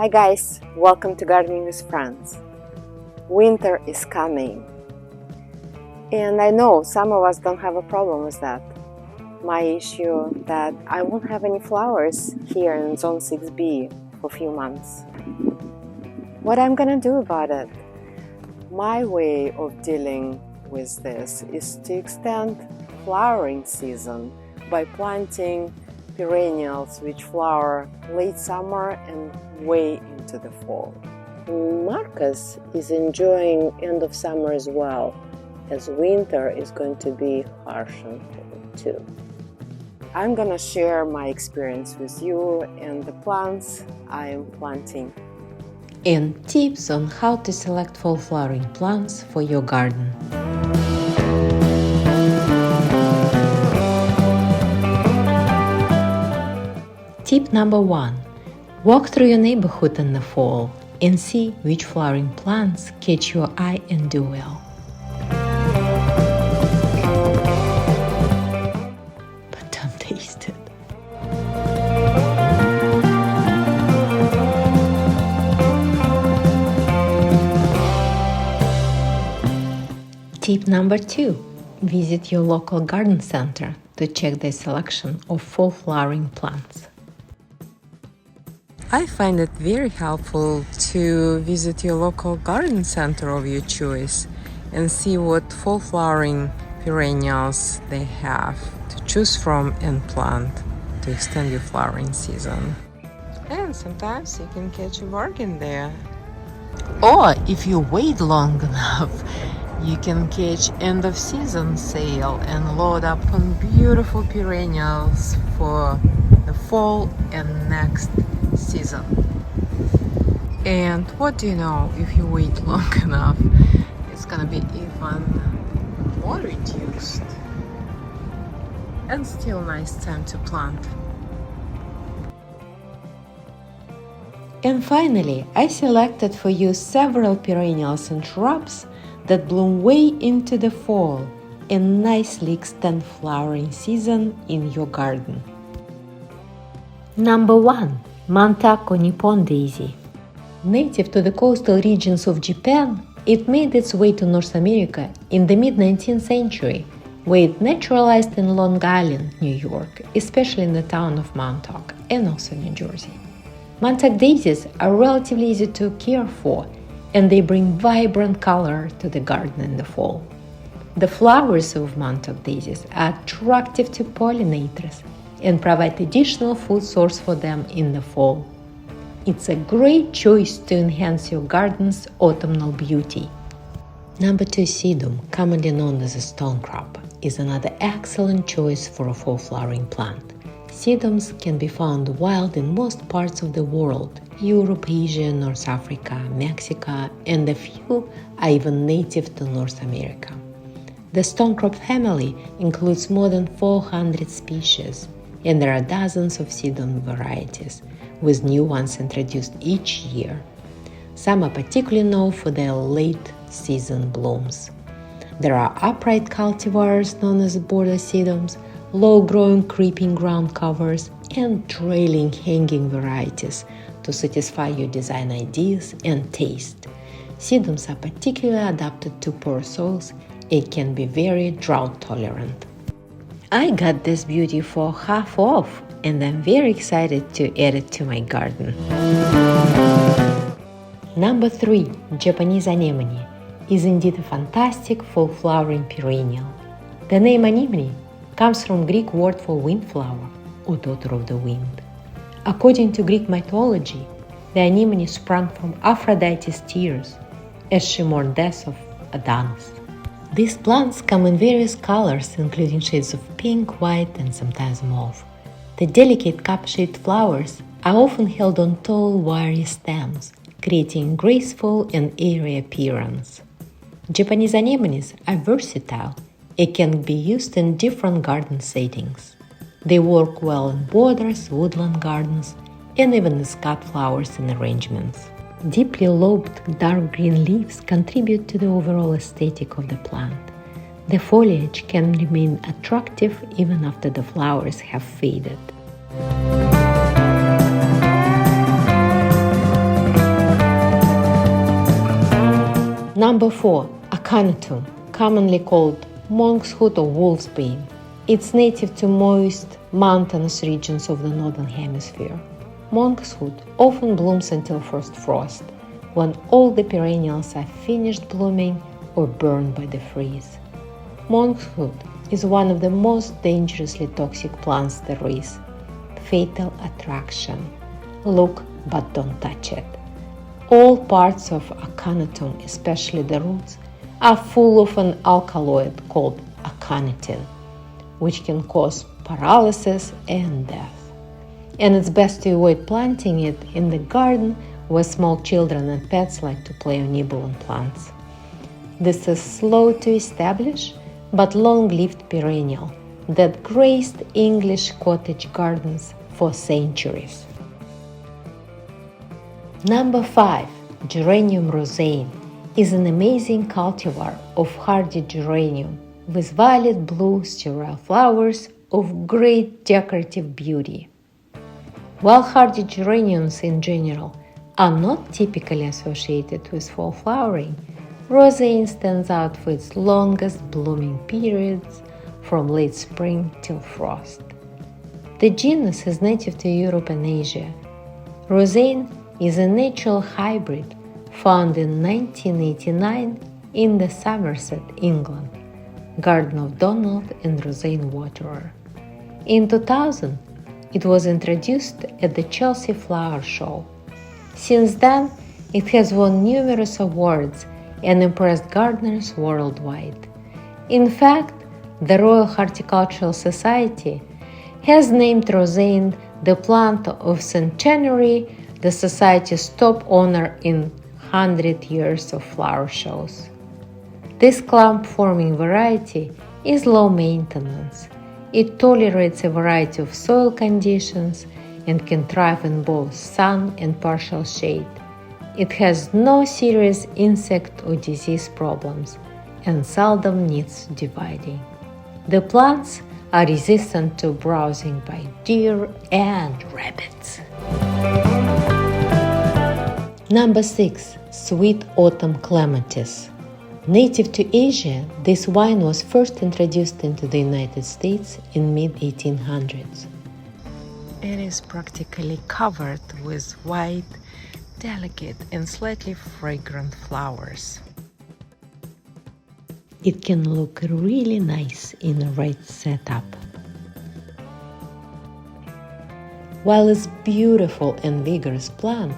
Hi guys, welcome to Gardening with Friends. Winter is coming, and I know some of us don't have a problem with that. My issue that I won't have any flowers here in Zone 6B for a few months. What I'm gonna do about it? My way of dealing with this is to extend flowering season by planting perennials which flower late summer and way into the fall. Marcus is enjoying end of summer as well, as winter is going to be harsh on him too. I'm gonna share my experience with you and the plants I am planting. And tips on how to select fall flowering plants for your garden. Tip number 1. Walk through your neighborhood in the fall and see which flowering plants catch your eye and do well. But don't taste it. Tip number 2. Visit your local garden center to check the selection of fall flowering plants. I find it very helpful to visit your local garden center of your choice and see what fall flowering perennials they have to choose from and plant to extend your flowering season. And sometimes you can catch a bargain there. Or if you wait long enough, you can catch end of season sale and load up on beautiful perennials for the fall and next season. And what do you know, if you wait long enough, it's gonna be even more reduced and still nice time to plant. And finally, I selected for you several perennials and shrubs that bloom way into the fall and nicely extend flowering season in your garden. Number 1. Montauk or Nippon daisy. Native to the coastal regions of Japan, it made its way to North America in the mid-19th century, where it naturalized in Long Island, New York, especially in the town of Montauk and also New Jersey. Montauk daisies are relatively easy to care for, and they bring vibrant color to the garden in the fall. The flowers of Montauk daisies are attractive to pollinators and provide additional food source for them in the fall. It's a great choice to enhance your garden's autumnal beauty. Number 2. Sedum, commonly known as a stonecrop, is another excellent choice for a fall flowering plant. Sedums can be found wild in most parts of the world: Europe, Asia, North Africa, Mexico, and a few are even native to North America. The stonecrop family includes more than 400 species, and there are dozens of sedum varieties, with new ones introduced each year. Some are particularly known for their late season blooms. There are upright cultivars known as border sedums, low-growing creeping ground covers, and trailing hanging varieties to satisfy your design ideas and taste. Sedums are particularly adapted to poor soils and can be very drought-tolerant. I got this beauty for half off, and I'm very excited to add it to my garden. Number 3. Japanese anemone is indeed a fantastic fall flowering perennial. The name anemone comes from Greek word for windflower, or daughter of the wind. According to Greek mythology, the anemone sprang from Aphrodite's tears as she mourned death of Adonis. These plants come in various colors, including shades of pink, white, and sometimes mauve. The delicate cup-shaped flowers are often held on tall, wiry stems, creating graceful and airy appearance. Japanese anemones are versatile and can be used in different garden settings. They work well in borders, woodland gardens, and even as cut flowers and arrangements. Deeply lobed dark green leaves contribute to the overall aesthetic of the plant. The foliage can remain attractive even after the flowers have faded. Number 4. Aconitum, commonly called monkshood or wolf's bane. It's native to moist, mountainous regions of the northern hemisphere. Monkshood often blooms until first frost, when all the perennials are finished blooming or burned by the freeze. Monkshood is one of the most dangerously toxic plants there is. Fatal attraction. Look but don't touch it. All parts of Aconitum, especially the roots, are full of an alkaloid called aconitin, which can cause paralysis and death. And it's best to avoid planting it in the garden where small children and pets like to play or nibble on plants. This is slow to establish but long-lived perennial that graced English cottage gardens for centuries. Number 5. Geranium Rosanne is an amazing cultivar of hardy geranium with violet blue sterile flowers of great decorative beauty. While hardy geraniums in general are not typically associated with fall flowering, Rosanne stands out for its longest blooming periods from late spring till frost. The genus is native to Europe and Asia. Rosanne is a natural hybrid found in 1989 in the Somerset, England, garden of Donald and Rosanne Waterer. In 2000, it was introduced at the Chelsea Flower Show. Since then, it has won numerous awards and impressed gardeners worldwide. In fact, the Royal Horticultural Society has named Rosanne the plant of centenary, the Society's top honor in 100 years of flower shows. This clump-forming variety is low maintenance. It tolerates a variety of soil conditions and can thrive in both sun and partial shade. It has no serious insect or disease problems and seldom needs dividing. The plants are resistant to browsing by deer and rabbits. Number 6. Sweet autumn clematis. Native to Asia, this vine was first introduced into the United States in mid-1800s. It is practically covered with white, delicate and slightly fragrant flowers. It can look really nice in the right setup. While it's beautiful and vigorous plant,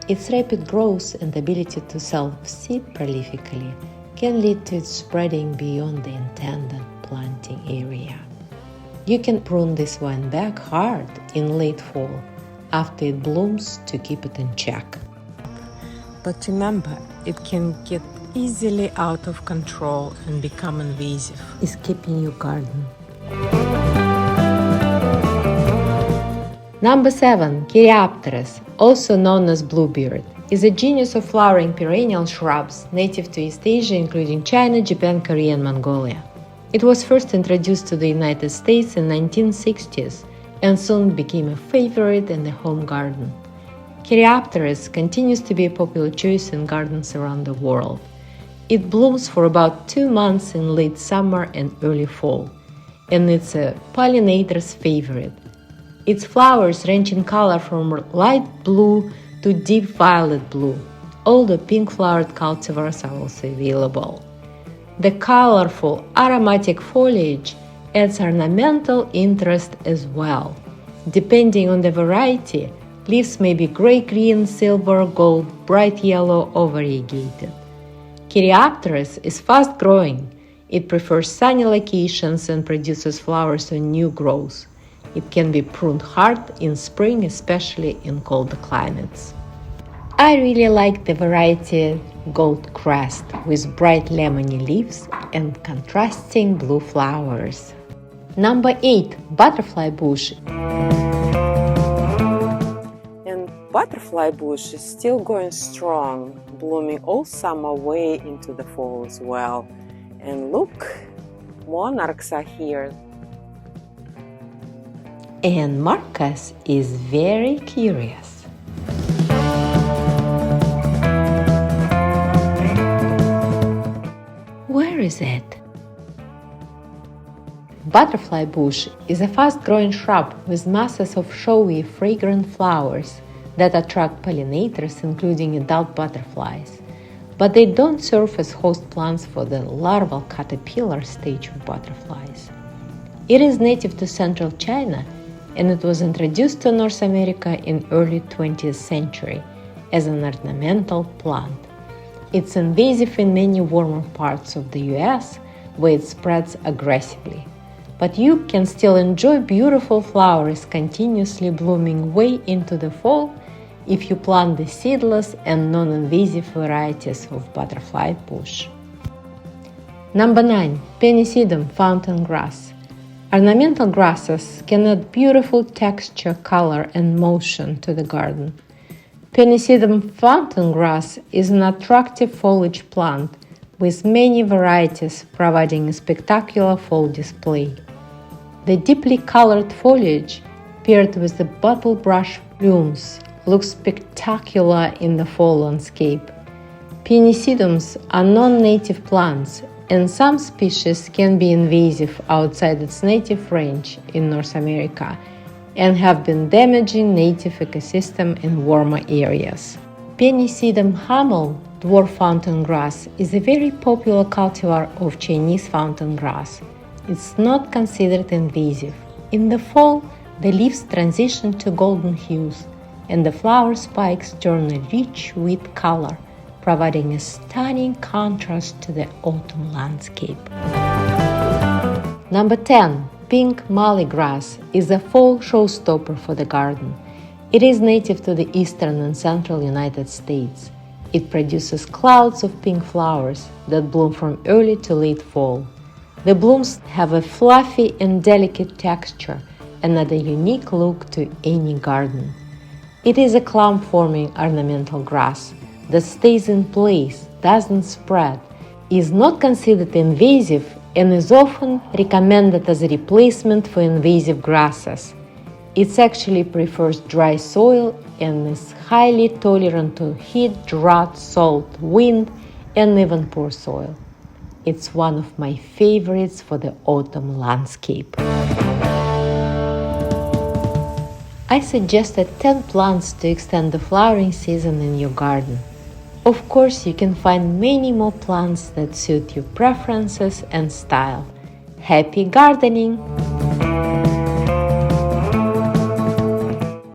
its rapid growth and ability to self-seed prolifically can lead to its spreading beyond the intended planting area. You can prune this vine back hard in late fall after it blooms to keep it in check. But remember, it can get easily out of control and become invasive, escaping your garden. Number 7. Caryopteris, also known as bluebeard, is a genus of flowering perennial shrubs native to East Asia, including China, Japan, Korea, and Mongolia. It was first introduced to the United States in the 1960s and soon became a favorite in the home garden. Caryopteris continues to be a popular choice in gardens around the world. It blooms for about 2 months in late summer and early fall, and it's a pollinator's favorite. Its flowers range in color from light blue to deep violet blue, although pink-flowered cultivars are also available. The colorful, aromatic foliage adds ornamental interest as well. Depending on the variety, leaves may be gray-green, silver, gold, bright yellow, or variegated. Caryopteris is fast-growing. It prefers sunny locations and produces flowers on new growth. It can be pruned hard in spring, especially in cold climates. I really like the variety Gold Crest with bright lemony leaves and contrasting blue flowers. Number 8. Butterfly bush. And butterfly bush is still going strong, blooming all summer way into the fall as well. And look, monarchs are here. And Marcus is very curious. is it? Butterfly bush is a fast-growing shrub with masses of showy, fragrant flowers that attract pollinators, including adult butterflies. But they don't serve as host plants for the larval caterpillar stage of butterflies. It is native to central China, and it was introduced to North America in early 20th century as an ornamental plant. It's invasive in many warmer parts of the US, where it spreads aggressively. But you can still enjoy beautiful flowers continuously blooming way into the fall if you plant the seedless and non-invasive varieties of butterfly bush. Number 9. Pennisetum fountain grass. Ornamental grasses can add beautiful texture, color, and motion to the garden. Pennisetum fountain grass is an attractive foliage plant with many varieties providing a spectacular fall display. The deeply colored foliage, paired with the bottle brush blooms, looks spectacular in the fall landscape. Pennisetums are non-native plants, and some species can be invasive outside its native range in North America and have been damaging native ecosystem in warmer areas. Pennisetum Hameln, dwarf fountain grass, is a very popular cultivar of Chinese fountain grass. It's not considered invasive. In the fall, the leaves transition to golden hues, and the flower spikes turn a rich wheat color, providing a stunning contrast to the autumn landscape. Number 10. Pink Muhly grass is a fall showstopper for the garden. It is native to the eastern and central United States. It produces clouds of pink flowers that bloom from early to late fall. The blooms have a fluffy and delicate texture and add a unique look to any garden. It is a clump-forming ornamental grass that stays in place, doesn't spread, is not considered invasive, and is often recommended as a replacement for invasive grasses. It actually prefers dry soil and is highly tolerant to heat, drought, salt, wind, and even poor soil. It's one of my favorites for the autumn landscape. I suggested 10 plants to extend the flowering season in your garden. Of course, you can find many more plants that suit your preferences and style. Happy gardening!